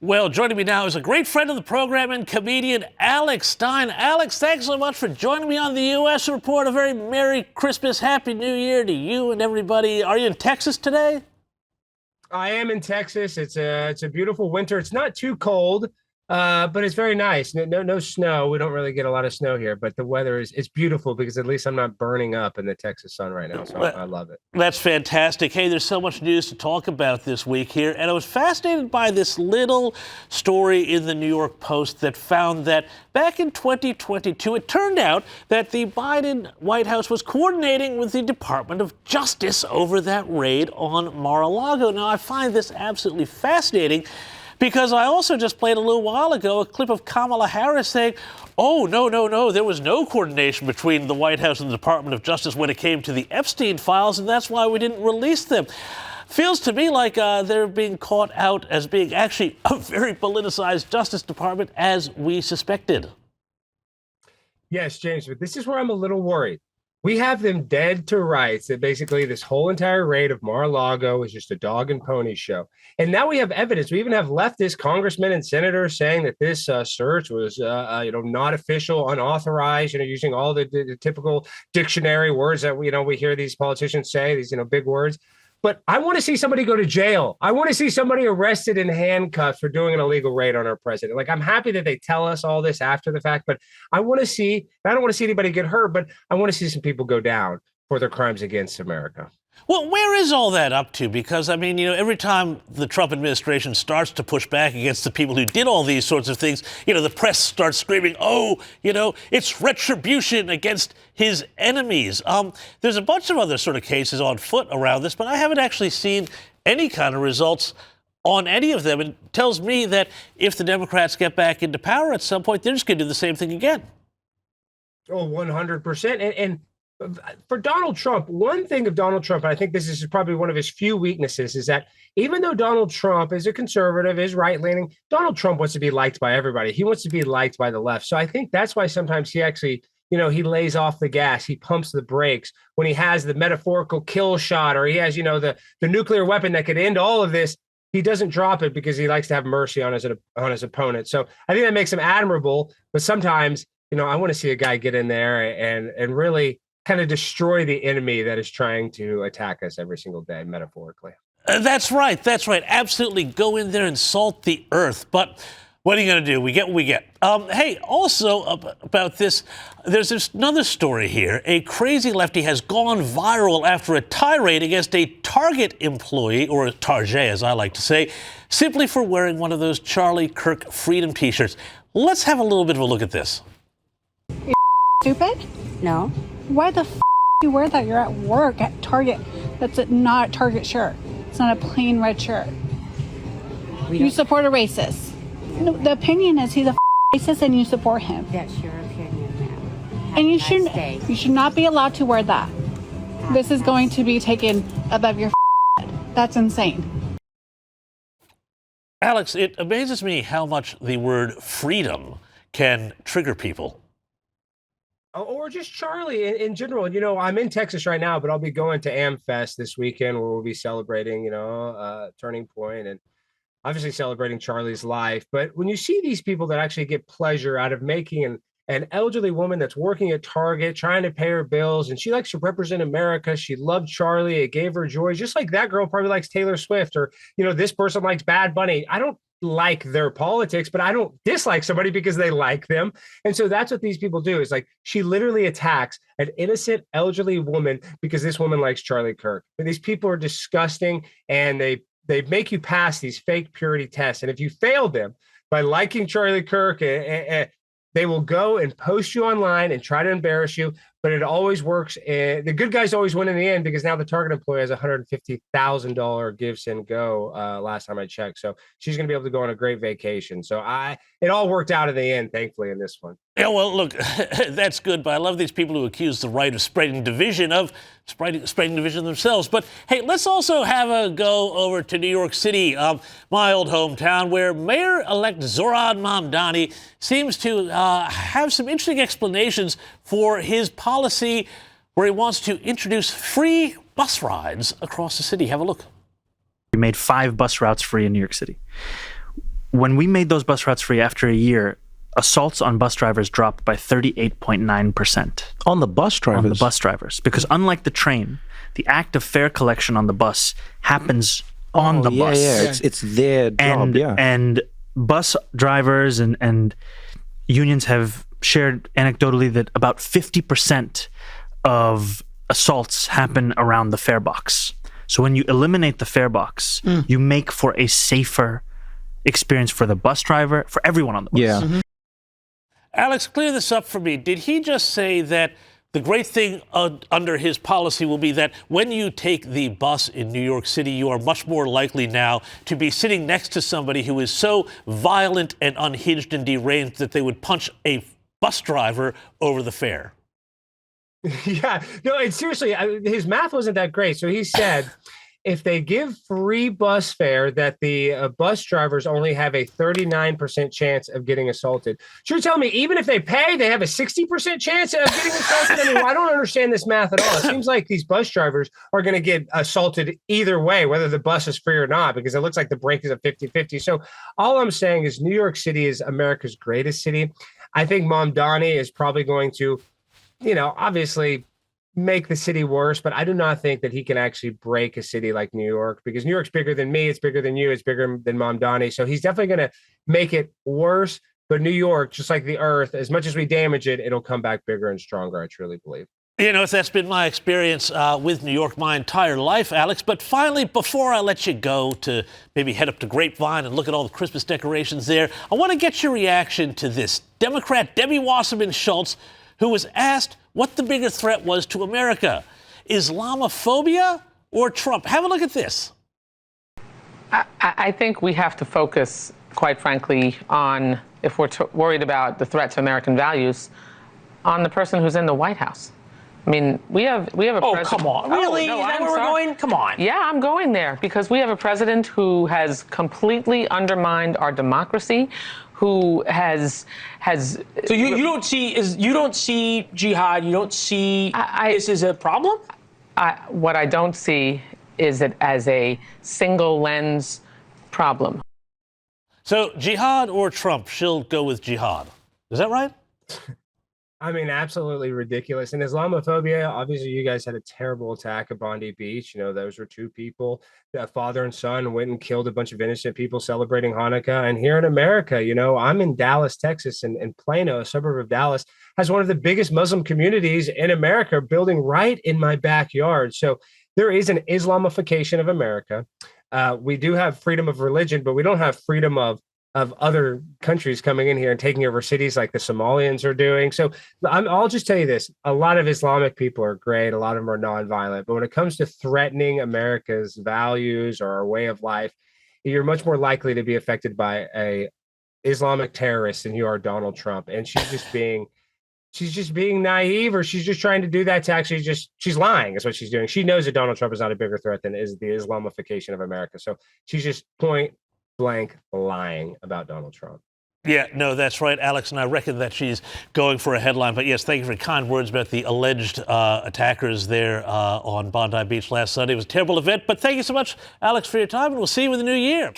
Well, joining me now is a great friend of the program and comedian Alex Stein. Alex, thanks so much for joining me on the U.S. Report. A very Merry Christmas, Happy New Year to you and everybody. Are you in Texas today? I am in Texas. It's a beautiful winter. It's not too cold, but it's very nice. No snow. We don't really get a lot of snow here, but the weather is beautiful because at least I'm not burning up in the Texas sun right now. So I love it. That's fantastic. Hey, there's so much news to talk about this week here, and I was fascinated by this little story in the New York Post that found that back in 2022, it turned out that the Biden White House was coordinating with the Department of Justice over that raid on Mar-a-Lago. Now, I find this absolutely fascinating because I also just played a little while ago a clip of Kamala Harris saying, oh, no, there was no coordination between the White House and the Department of Justice when it came to the Epstein files, and that's why we didn't release them. Feels to me like they're being caught out as being actually a very politicized Justice Department, as we suspected. Yes, James, but this is where I'm a little worried. We have them dead to rights that basically this whole entire raid of Mar-a-Lago was just a dog and pony show. And now we have evidence. We even have leftist congressmen and senators saying that this search was, not official, unauthorized, using all the typical dictionary words that we hear these politicians say, these, big words. But I want to see somebody go to jail. I want to see somebody arrested in handcuffs for doing an illegal raid on our president. Like, I'm happy that they tell us all this after the fact, but I don't want to see anybody get hurt, but I want to see some people go down for their crimes against America. Well, where is all that up to? Because, every time the Trump administration starts to push back against the people who did all these sorts of things, the press starts screaming, it's retribution against his enemies. There's a bunch of other sort of cases on foot around this, but I haven't actually seen any kind of results on any of them. It tells me that if the Democrats get back into power at some point, they're just going to do the same thing again. Oh, 100%. And for Donald Trump, one thing of Donald Trump, and I think this is probably one of his few weaknesses, is that even though Donald Trump is a conservative, is right-leaning, Donald Trump wants to be liked by everybody. He wants to be liked by the left. So I think that's why sometimes he actually, he lays off the gas, he pumps the brakes when he has the metaphorical kill shot, or he has, the nuclear weapon that could end all of this. He doesn't drop it because he likes to have mercy on his opponent. So I think that makes him admirable. But sometimes, I want to see a guy get in there and really kind of destroy the enemy that is trying to attack us every single day, metaphorically. That's right. Absolutely go in there and salt the earth. But what are you going to do? We get what we get. Hey, also about this, there's another story here. A crazy lefty has gone viral after a tirade against a Target employee, or a Target as I like to say, simply for wearing one of those Charlie Kirk Freedom t-shirts. Let's have a little bit of a look at this. You stupid? No. Why the you wear that? You're at work at Target. That's not a Target shirt. It's not a plain red shirt. You support a racist. No, the opinion is he's a racist and you support him. That's your opinion, ma'am. And you should not be allowed to wear that. This is going to be taken above your head. That's insane. Alex, it amazes me how much the word freedom can trigger people. Or just Charlie in general. I'm in Texas right now, but I'll be going to AmFest this weekend where we'll be celebrating, Turning Point and obviously celebrating Charlie's life. But when you see these people that actually get pleasure out of making an elderly woman that's working at Target, trying to pay her bills, and she likes to represent America. She loved Charlie. It gave her joy. Just like that girl probably likes Taylor Swift, or, this person likes Bad Bunny. I don't like their politics, but I don't dislike somebody because they like them. And so that's what these people do, is like, she literally attacks an innocent elderly woman because this woman likes Charlie Kirk. But these people are disgusting, and they make you pass these fake purity tests. And if you fail them by liking Charlie Kirk, they will go and post you online and try to embarrass you. But it always works. The good guys always win in the end, because now the Target employee has $150,000 give, send, go last time I checked. So she's going to be able to go on a great vacation. So it all worked out in the end, thankfully, in this one. Yeah, well, look, that's good. But I love these people who accuse the right of spreading division themselves. But hey, let's also have a go over to New York City, my old hometown, where Mayor-elect Zohran Mamdani seems to have some interesting explanations for his policy where he wants to introduce free bus rides across the city. Have a look. We made 5 bus routes free in New York City. when we made those bus routes free after a year, assaults on bus drivers dropped by 38.9%. On the bus drivers? On the bus drivers. Because unlike the train, the act of fare collection on the bus happens on the bus. Yeah, it's their job, And bus drivers and unions have shared anecdotally that about 50% of assaults happen around the fare box. So when you eliminate the fare box, you make for a safer experience for the bus driver, for everyone on the bus. Yeah. Mm-hmm. Alex, clear this up for me. Did he just say that the great thing under his policy will be that when you take the bus in New York City, you are much more likely now to be sitting next to somebody who is so violent and unhinged and deranged that they would punch a bus driver over the fare? Yeah, no, and seriously, his math wasn't that great. So he said if they give free bus fare, that the bus drivers only have a 39% chance of getting assaulted. So you're telling me even if they pay, they have a 60% chance of getting assaulted? I mean, I don't understand this math at all. It seems like these bus drivers are going to get assaulted either way, whether the bus is free or not, because it looks like the break is a 50-50. So all I'm saying is New York City is America's greatest city. I think Mom Donnie is probably going to, obviously make the city worse, but I do not think that he can actually break a city like New York, because New York's bigger than me, it's bigger than you, it's bigger than Mom Donnie. So he's definitely going to make it worse. But New York, just like the earth, as much as we damage it, it'll come back bigger and stronger, I truly believe. That's been my experience with New York my entire life, Alex. But finally, before I let you go to maybe head up to Grapevine and look at all the Christmas decorations there, I want to get your reaction to this. Democrat Debbie Wasserman Schultz, who was asked what the bigger threat was to America, Islamophobia or Trump. Have a look at this. I think we have to focus, quite frankly, on, if we're worried about the threat to American values, on the person who's in the White House. I mean, we have a president. Oh, come on. Really? No, Is that where we're going? Come on. Yeah, I'm going there because we have a president who has completely undermined our democracy, who has. So you don't see jihad. You don't see this as a problem. What I don't see is it as a single lens problem. So jihad or Trump? She'll go with jihad. Is that right? I mean, absolutely ridiculous. And Islamophobia, obviously, you guys had a terrible attack at Bondi Beach. Those were two people, a father and son, went and killed a bunch of innocent people celebrating Hanukkah. And here in America, I'm in Dallas, Texas, and Plano, a suburb of Dallas, has one of the biggest Muslim communities in America building right in my backyard. So there is an Islamification of America. We do have freedom of religion, but we don't have freedom of other countries coming in here and taking over cities like the Somalians are doing. So I'll just tell you this. A lot of Islamic people are great. A lot of them are nonviolent. But when it comes to threatening America's values or our way of life, you're much more likely to be affected by a Islamic terrorist than you are Donald Trump. And she's just being naive, or she's just trying to do that to actually she's lying is what she's doing. She knows that Donald Trump is not a bigger threat than is the Islamification of America. So she's just point blank lying about Donald Trump. Yeah, no, that's right, Alex, and I reckon that she's going for a headline. But yes, thank you for kind words about the alleged attackers there on Bondi Beach last Sunday. It was a terrible event, but thank you so much, Alex, for your time, and we'll see you in the new year.